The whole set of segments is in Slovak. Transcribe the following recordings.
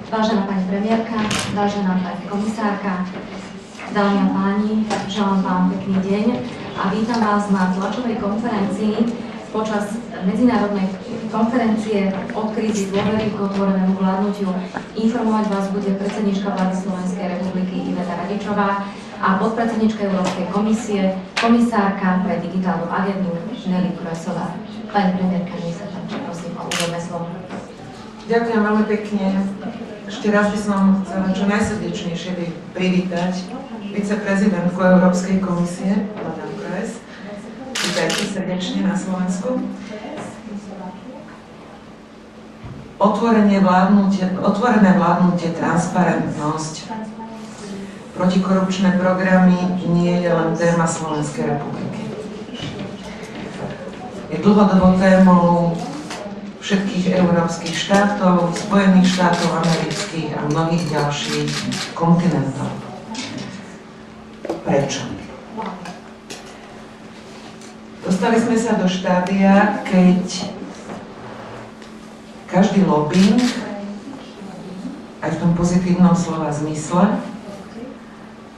Vážená pani premiérka, vážená pani komisárka, dámy a páni, želám vám pekný deň a vítam vás na tlačovej konferencii počas medzinárodnej konferencie od krízy dôvery k otvorenému vládnutiu. Informovať vás bude predsedníčka vlády Slovenskej republiky Tlačová a podpredsedníčka Európskej komisie, komisárka pre digitálnu agendu Tlačová. Pani premiérka, nech sa páči, prosím o úvodné slovo. Ďakujem veľmi pekne. Ešte raz by som chcela čo najsrdečnejšie privítať viceprezidentku Európskej komisie, vládnutiu. Vítajte srdečne na Slovensku. Otvorené vládnutie, transparentnosť, protikorupčné programy nie je len téma Slovenskej republiky. Je dlhodobou témou všetkých európskych štátov, Spojených štátov amerických a mnohých ďalších kontinentov. Prečo? Dostali sme sa do štádia, keď každý lobbying, aj v tom pozitívnom slova zmysle,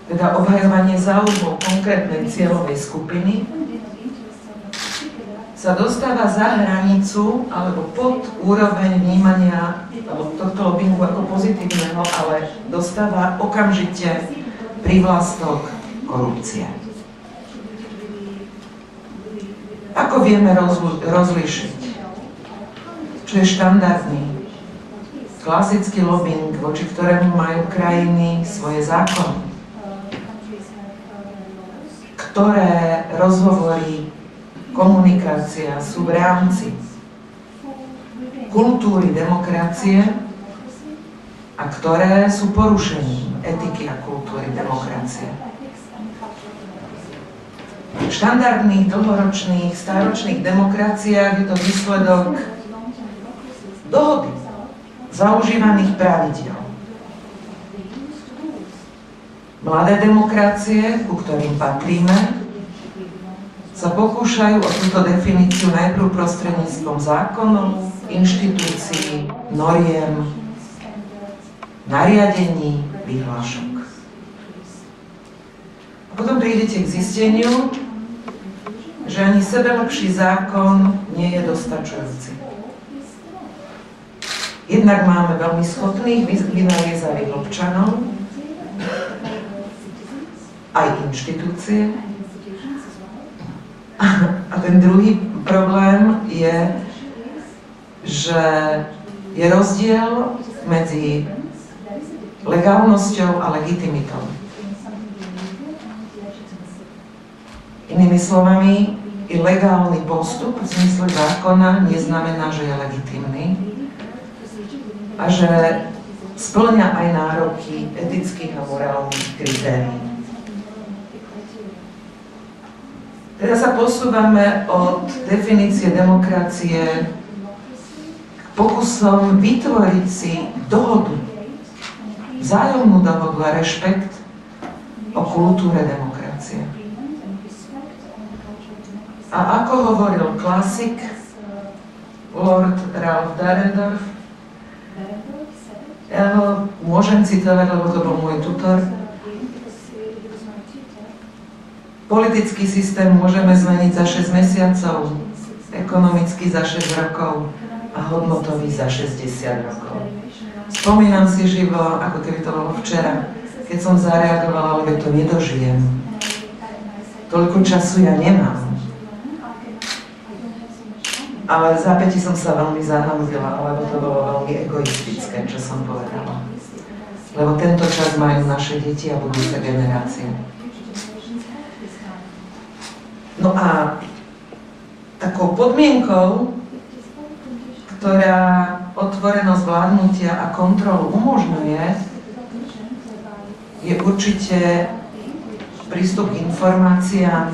teda obhajovanie záujmov konkrétnej cieľovej skupiny, sa dostáva za hranicu alebo pod úroveň vnímania tohto lobbingu ako pozitívneho, ale dostáva okamžite prívlastok korupcie. Ako vieme rozlíšiť, čo je štandardný, klasický lobbying, voči ktorému majú krajiny svoje zákony, ktoré rozhovory, komunikácia sú v rámci kultúry demokracie a ktoré sú porušením etiky a kultúry demokracie. V štandardných, dlhoročných, stáročných demokraciách je to výsledok dohody, zaužívaných pravidiel. Mladé demokracie, ku ktorým patríme, sa pokúšajú o túto definíciu najprv prostredníctvom zákonov, inštitúcií, noriem, nariadení, vyhlášok. A potom prídete k zisteniu, že ani sebelepší zákon nie je dostačujúci. Jednak máme veľmi schopných, vynaliezavých občanov, aj inštitúcie. A ten druhý problém je, že je rozdiel medzi legálnosťou a legitimitou. Inými slovami, i legálny postup v zmysle zákona neznamená, že je legitímny a že spĺňa aj nároky etických a morálnych kritérií. Teraz sa posúvame od definície demokracie k pokusom vytvoriť si dohodu, vzájomnú dohodu a rešpekt o kultúre demokracie. A ako hovoril klasik Lord Ralph Dahrendorf, ja ho môžem citovať, lebo to bol môj tutor, politický systém môžeme zmeniť za 6 mesiacov, ekonomicky za 6 rokov a hodnotový za 60 rokov. Spomínam si živo, ako keby to bolo včera, keď som zareagovala, ale to nedožijem. Toľko času ja nemám. Ale v zápäti som sa veľmi zahanbila, lebo to bolo veľmi egoistické, čo som povedala. Lebo tento čas majú naše deti a budúce generácie. No a takou podmienkou, ktorá otvorenosť vládnutia a kontrolu umožňuje, je určite prístup k informáciám,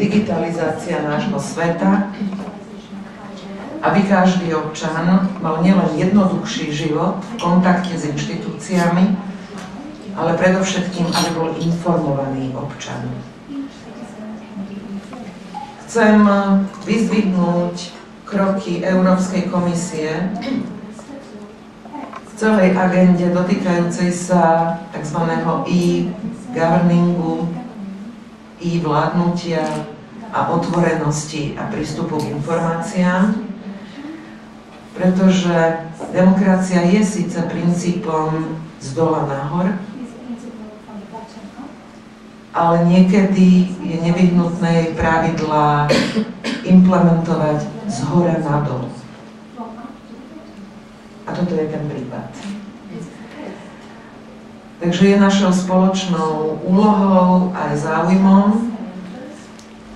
digitalizácia nášho sveta, aby každý občan mal nielen jednoduchší život v kontakte s inštitúciami, ale predovšetkým, aby bol informovaný občan. Chcem vyzdvihnúť kroky Európskej komisie v celej agende dotýkajúcej sa tzv. e-governingu, vládnutia a otvorenosti a prístupu k informáciám, pretože demokracia je síce princípom z dola nahor, ale niekedy je nevyhnutné jej pravidlá implementovať z hora nadol. A toto je ten prípad. Takže je našou spoločnou úlohou aj záujmom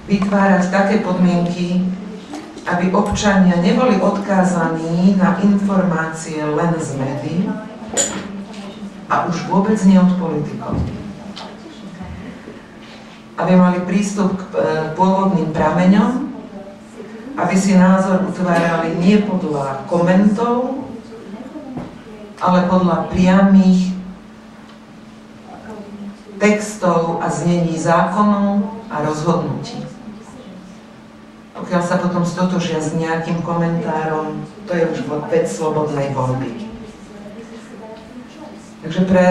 vytvárať také podmienky, aby občania neboli odkázaní na informácie len z médií a už vôbec nie od politikov. Aby mali prístup k pôvodným prameňom, aby si názor utvárali nie podľa komentov, ale podľa priamých textov a znení zákonov a rozhodnutí. Pokiaľ sa potom stotožia s nejakým komentárom, to je už vec slobodnej voľby. Takže pre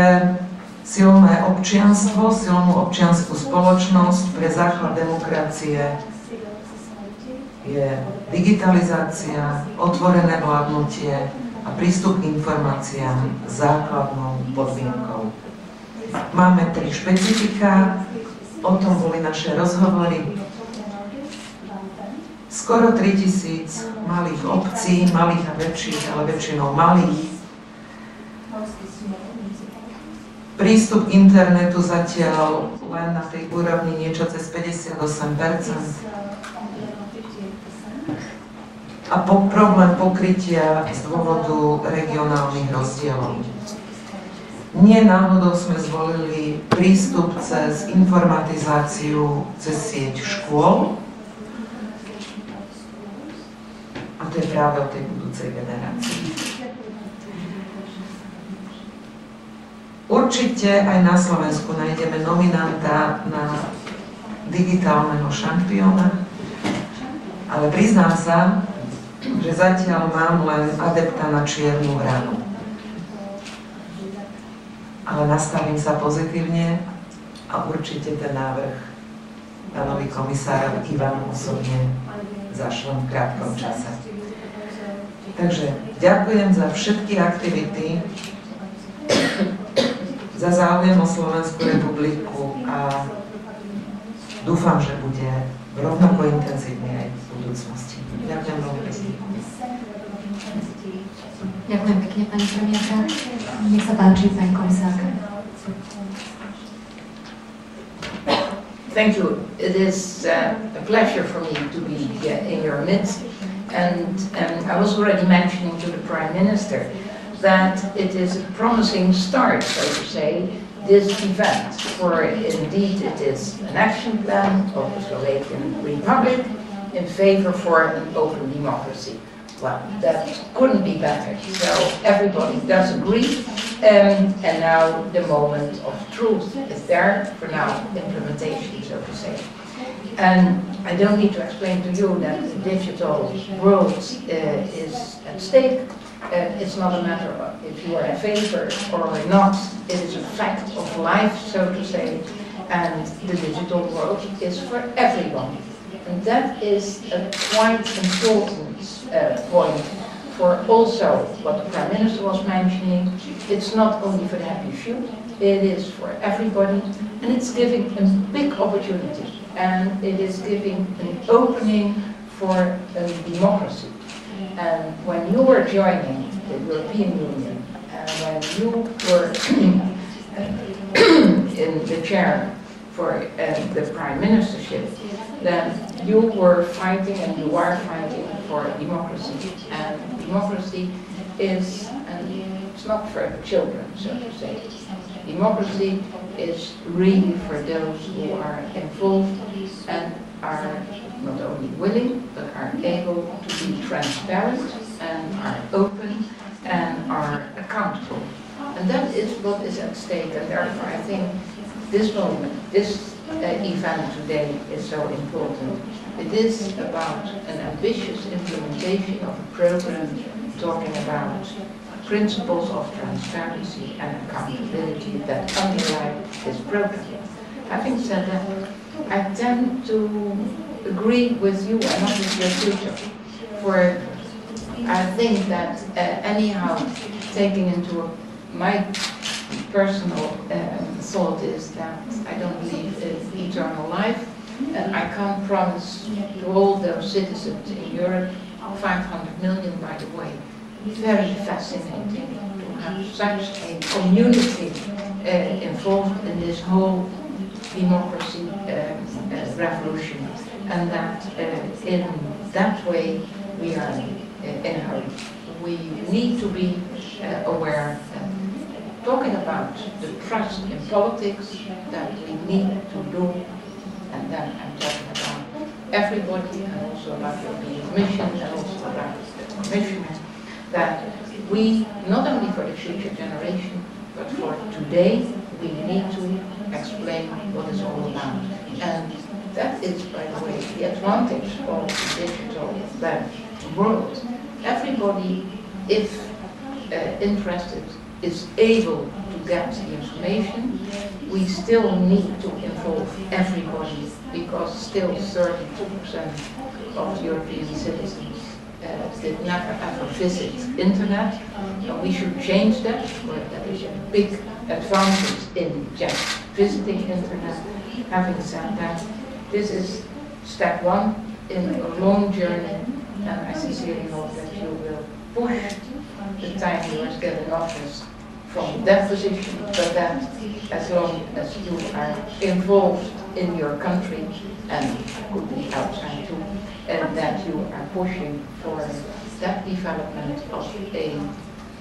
silné občianstvo, silnú občiansku spoločnosť, pre základ demokracie je digitalizácia, otvorené vládnutie a prístup k informáciám základnou podmienkou. Máme 3 špecifika, o tom boli naše rozhovory. Skoro 3000 malých obcí, malých a väčších, ale väčšinou malých. Prístup k internetu zatiaľ len na tej úrovni niečo cez 58%. A problém pokrytia z dôvodu regionálnych rozdielov. Nie náhodou sme zvolili prístup cez informatizáciu cez sieť škôl. A to je práve o tej budúcej generácii. Určite aj na Slovensku nájdeme nominanta na digitálneho šampióna, ale priznám sa, že zatiaľ mám len adepta na čiernu hranu. Ale nastavím sa pozitívne a určite ten návrh pánovi komisárovi Ivanu osobne zašlem v krátkom čase. Takže ďakujem za všetky aktivity, za záujem o Slovenskú republiku a dúfam, že bude rovnako intenzívny aj v budúcnosti. Ďakujem veľmi pekne. Ďakujem pekne, pani premiérka. Nech sa páči, pani komisárka. Thank you. It is a pleasure for me to be in your midst. And I was already mentioning to the Prime Minister that it is a promising start, so to say, this event, for indeed it is an action plan of the Slovakian Republic in favor for an open democracy. Well, that couldn't be better. So everybody does agree, and now the moment of truth is there for now implementation, so to say. And I don't need to explain to you that the digital world is at stake. It's not a matter of if you are in favor or not. It is a fact of life, so to say, and the digital world is for everyone. And that is a quite important point for also what the Prime Minister was mentioning. It's not only for the happy few, it is for everybody, and it's giving a big opportunity, and it is giving an opening for a democracy. And when you were joining the European Union, and when you were in the chair for the Prime Ministership, then you were fighting and you are fighting for democracy. And democracy is, and it's not for children, so to say. Democracy is really for those who are involved and are not only willing, but are able to be transparent and are open and are accountable. And that is what is at stake, and therefore I think this moment, this event today is so important. It is about an ambitious implementation of a program talking about principles of transparency and accountability that underlie this program. Having said that, I tend to agree with you and not with your future. For I think that anyhow, taking into my personal thought is that I don't believe in eternal life, and I can't promise to all those citizens in Europe, 500 million by the way, very fascinating to have such a community involved in this whole democracy revolution, and that in that way we are in a hurry. We need to be aware that talking about the trust in politics that we need to do, and then I'm talking about everybody and also about the European Commission and also about the Commissioner, that we, not only for the future generation, but for today, we need to explain what it's all about. And that is, by the way, the advantage of the digital world. Everybody, if interested, is able to get the information. We still need to involve everybody because still 32% of European citizens did never ever visit internet. And we should change that. That is a big advantage in just visiting internet. Having said that, this is step one in a long journey, and I sincerely hope that you will push the time you are still in office from that position, but that as long as you are involved in your country, and could be outside too, and that you are pushing for that development of a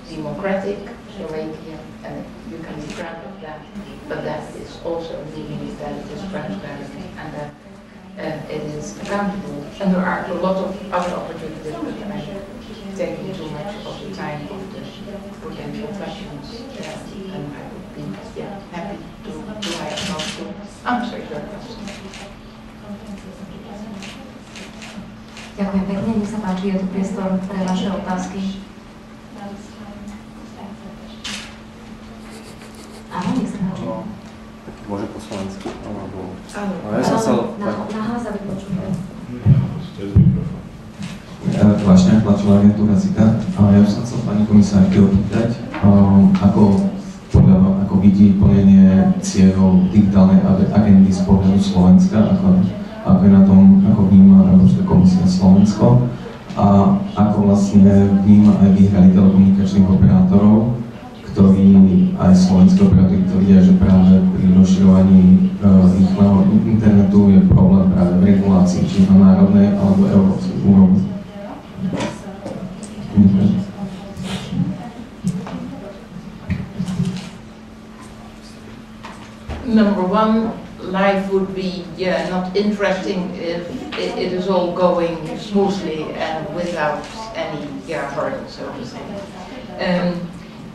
democratic Slovakia, and you can be proud of that, but that is also meaning that it is transparent and that it is accountable. And there are a lot of other opportunities, but I'm taking too much of the time of the potential questions, and I would be happy to do my utmost to answer your questions. Ďakujem pekne, nech sa páči, je tu priestor pre vaše otázky. Áno, nech sa páči. Môže po slovensku, alebo... Áno, ja som chcel... nahlas a vypočujem. Tlačňák, Tlačová agentúra ZITA. Ja by som chcel pani komisárke opýtať, ako vidí plnenie cieľov digitálnej agendy z pohľadu Slovenska, ako je na tom, ako vníma Európska komisia Slovensko a ako vlastne vníma aj výhrady telekomunikačných operátorov, ktorí aj slovenské operátory tvrdia, že práve pri rozširovaní rýchleho internetu je problém práve v regulácii, či na národnej alebo európskej úrovni. Number one, life would be not interesting if it is all going smoothly and without any hurdles, so to say.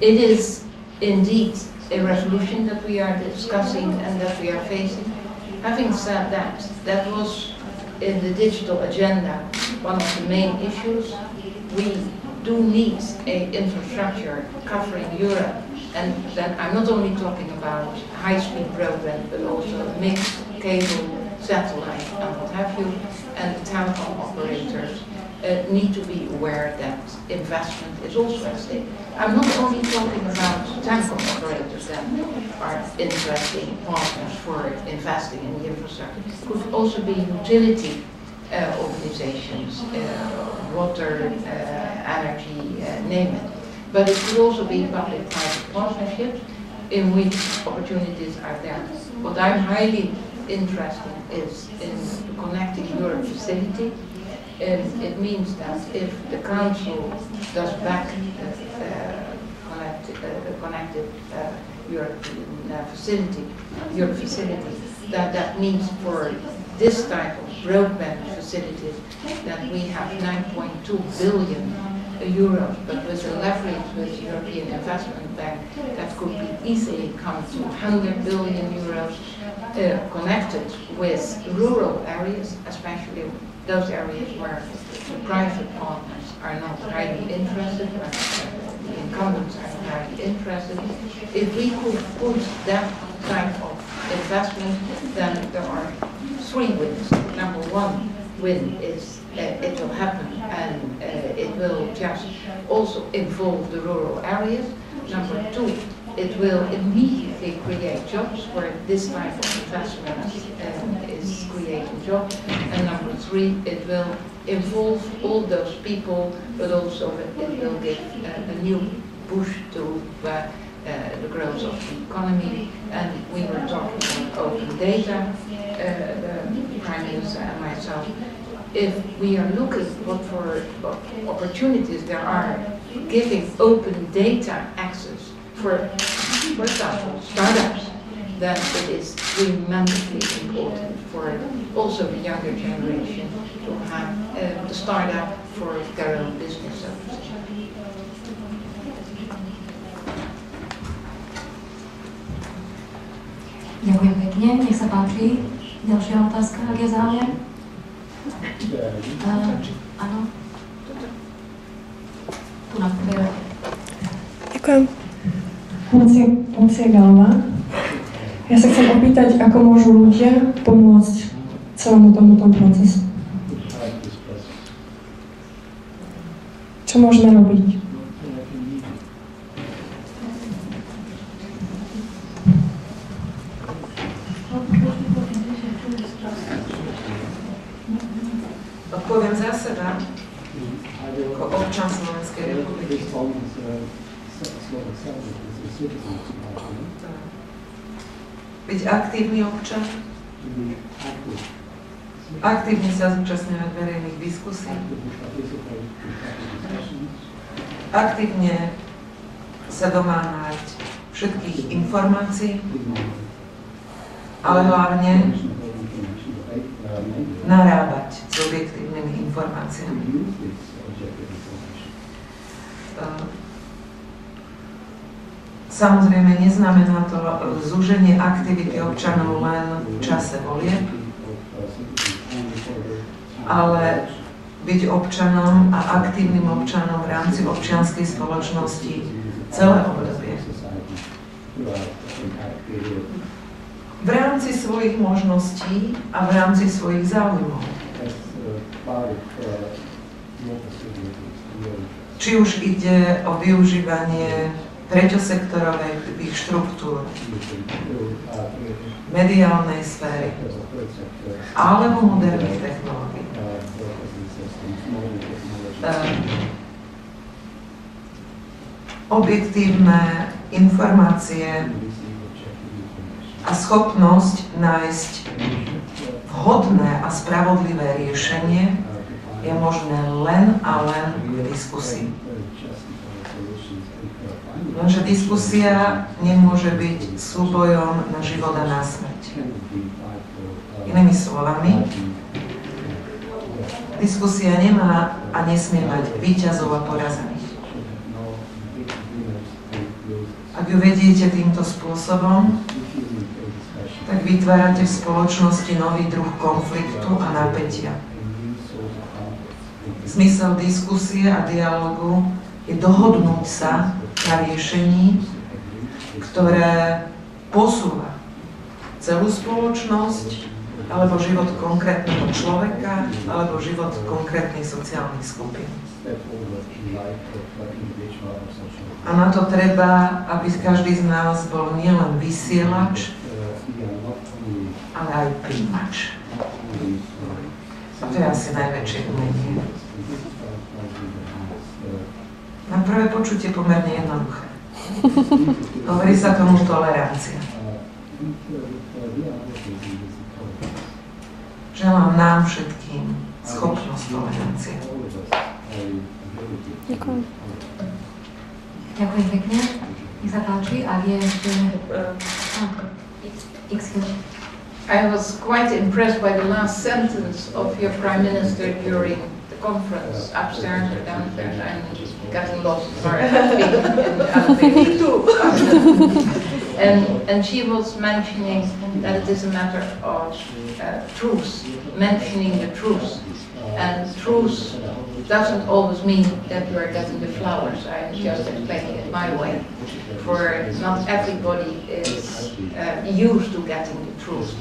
It is indeed a revolution that we are discussing and that we are facing. Having said that, that was in the digital agenda one of the main issues. We do need an infrastructure covering Europe, and then I'm not only talking about high-speed broadband, but also mixed cable, satellite, and what have you, and the telecom operators need to be aware that investment is also at stake. I'm not only talking about telecom operators that are interesting partners for investing in the infrastructure. It could also be utility organizations, water, energy, name it. But it could also be public-private partnerships in which opportunities are there. What I'm highly interested is in the Connecting Europe facility. It means that if the Council does back the Connected European facility, that means for this type of broadband facilities that we have 9.2 billion euros, but with the leverage with the European Investment Bank, that could be easily come to 100 billion euros connected with rural areas, especially those areas where the private partners are not highly interested, where the incumbents are not highly interested. If we could put that type of investment, then there are 3 wins. Number 1 win is it will happen and it will just also involve the rural areas. Number 2, it will immediately create jobs where this type of investment is creating jobs. And number 3, it will involve all those people, but also it will give a new push to the growth of the economy. And we were talking about open data, the Prime Minister and myself. If we are looking what opportunities there are giving open data access for example, startups, then it is tremendously important for also the younger generation to have the startup for their own business. So to say. Ďakujem pekne, nech sa páči. Ďalšia otázka, ak je záujem. Áno. Tu na prvej. Ďakujem. Lucia Galová. Ja sa chcem opýtať, ako môžu ľudia pomôcť celému tomuto procesu. Čo môžeme robiť? Odpoviem za seba, ako občan Slovenskej republiky. Byť aktívny občan, aktívne sa zúčastňovať verejných diskusí, aktívne sa domáhať všetkých informácií, ale hlavne narábať s objektívnymi informáciami. Samozrejme, neznamená to zúženie aktivity občanov len v čase volieb, ale byť občanom a aktívnym občanom v rámci občianskej spoločnosti celé obdobie. V rámci svojich možností a v rámci svojich záujmov. Či už ide o využívanie treťosektorových štruktúr, mediálnej sféry alebo moderných technológií. Objektívne informácie a schopnosť nájsť vhodné a spravodlivé riešenie je možné len a len v diskusii. Lenže diskusia nemôže byť súbojom na život a na smrť. Inými slovami, diskusia nemá a nesmie mať víťazov a porazených. Ak ju vediete týmto spôsobom, tak vytvárate v spoločnosti nový druh konfliktu a napätia. Zmysel diskusie a dialógu je dohodnúť sa na riešení, ktoré posúva celú spoločnosť, alebo život konkrétneho človeka, alebo život konkrétnych sociálnych skupín. A na to treba, aby každý z nás bol nielen vysielač, ale aj príjimač. A to je asi najväčšie umenie. Na prvé počutie pomerne jednoduché. Hovorí sa tomu tolerancia. Želám nám všetkým schopnosť tolerancie. Ďakujem. Ďakujem pekne. Nech sa páči, ak je ešte... I was quite impressed by the last sentence of your Prime Minister during the conference, upstairs or downstairs. I'm getting lost for speaking in the elevator. Me too. And she was mentioning that it is a matter of truth, mentioning the truth. And truth doesn't always mean that you are getting the flowers. I'm just explaining it my way. For not everybody is used to getting the truth.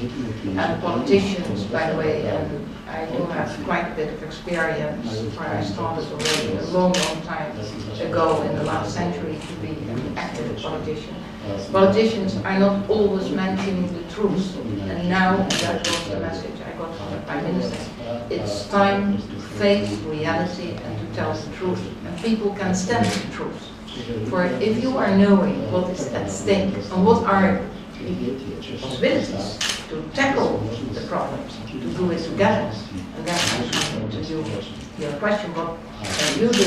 And politicians, by the way, and I do have quite a bit of experience, where I started already a long time ago in the last century to be an active politician. Politicians are not always mentioning the truth, and now, and that was the message I got from the Prime Minister, it's time to face reality and to tell the truth, and people can stand the truth. For if you are knowing what is at stake and what are the possibilities to tackle the problems, to do it together, and that has something to do with your question, what can you do?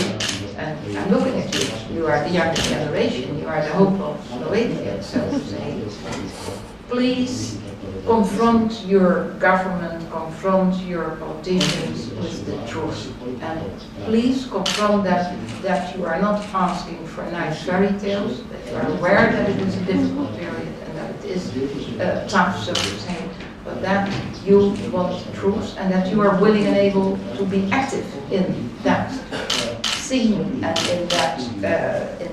And I'm looking at you. You are the younger generation. You are the hope of Slovakia, so to say. Please confront your government, confront your politicians with the truth. And please confront them that you are not asking for nice fairy tales, that you are aware that it is a difficult period and that it is tough, so to say, but that you want truth and that you are willing and able to be active in that scene and in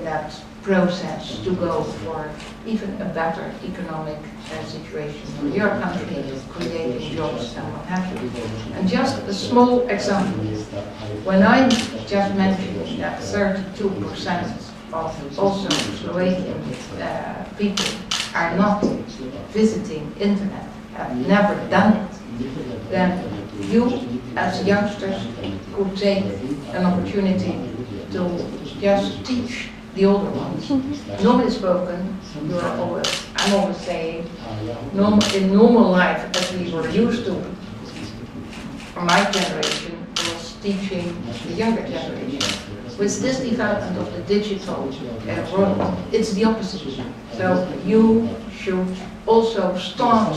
that process to go for even a better economic situation for your country, creating jobs and what have you. And just a small example, when I just mentioned that 32% of also Slovakian people are not visiting internet, have never done it, then you as youngsters could take an opportunity to just teach the older ones. Normally spoken, I'm always saying, in normal life, as we were used to, my generation was teaching the younger generation. With this development of the digital world, it's the opposite. So you should also start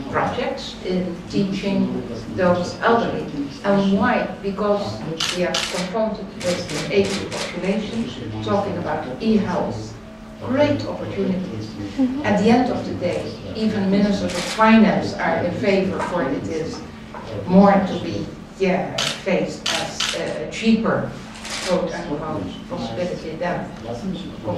projects in teaching those elderly. And why? Because we are confronted with an aging population, talking about e-health, great opportunities. At the end of the day, even ministers of finance are in favor, for it is more to be faced as a cheaper, quote-unquote, possibility than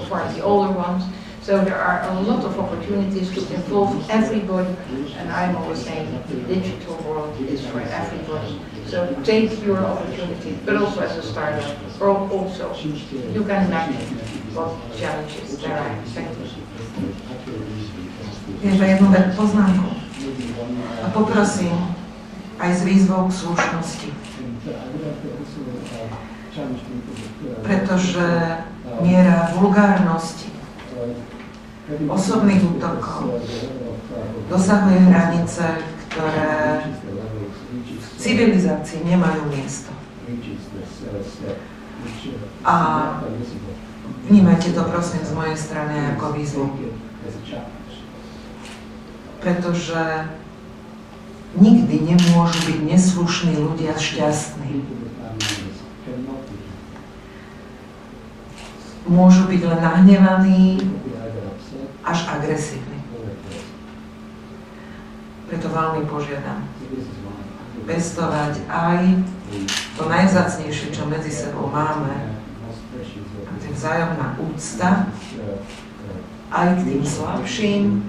for the older ones. So there are a lot of opportunities to involve everybody, and I'm always saying the digital world is for everybody. So take your opportunity, but also as a startup, or also you can imagine what challenges there are. Thank you. Iba jednu poznámku. A poprosím aj s výzvou k slušnosti. Pretože miera vulgárnosti, osobných útokov dosahuje hranice, ktoré v civilizácii nemajú miesto. A vnímajte to prosím z mojej strany ako výzvu. Pretože nikdy nemôžu byť neslušní ľudia šťastní. Môžu byť len nahnevaní až agresívni. Preto veľmi požiadam pestovať aj to najvzácnejšie, čo medzi sebou máme, a to je vzájomná úcta aj k tým slabším,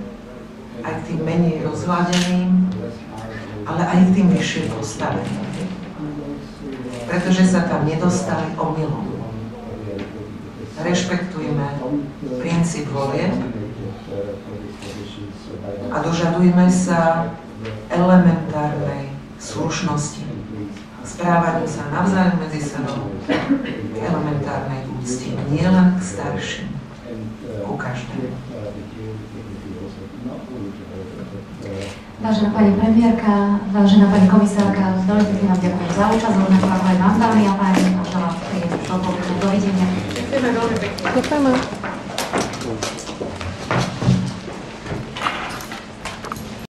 aj k tým menej rozhľadeným, ale aj k tým vyššie postaveným. Pretože sa tam nedostali omylom. Rešpektujme princíp volieb a dožadujme sa elementárnej slušnosti. Správaniu sa navzájom medzi sebou k elementárnej úcte, nielen k starším, ku každému. Vážená pani premiérka, vážená pani komisárka, veľmi pekne vám ďakujem za účasť, rovnako ako aj vám, dámy a páni, a želám príjemné odpovedne. Dovidenia. Ďakujeme veľmi pekne. Ďakujeme.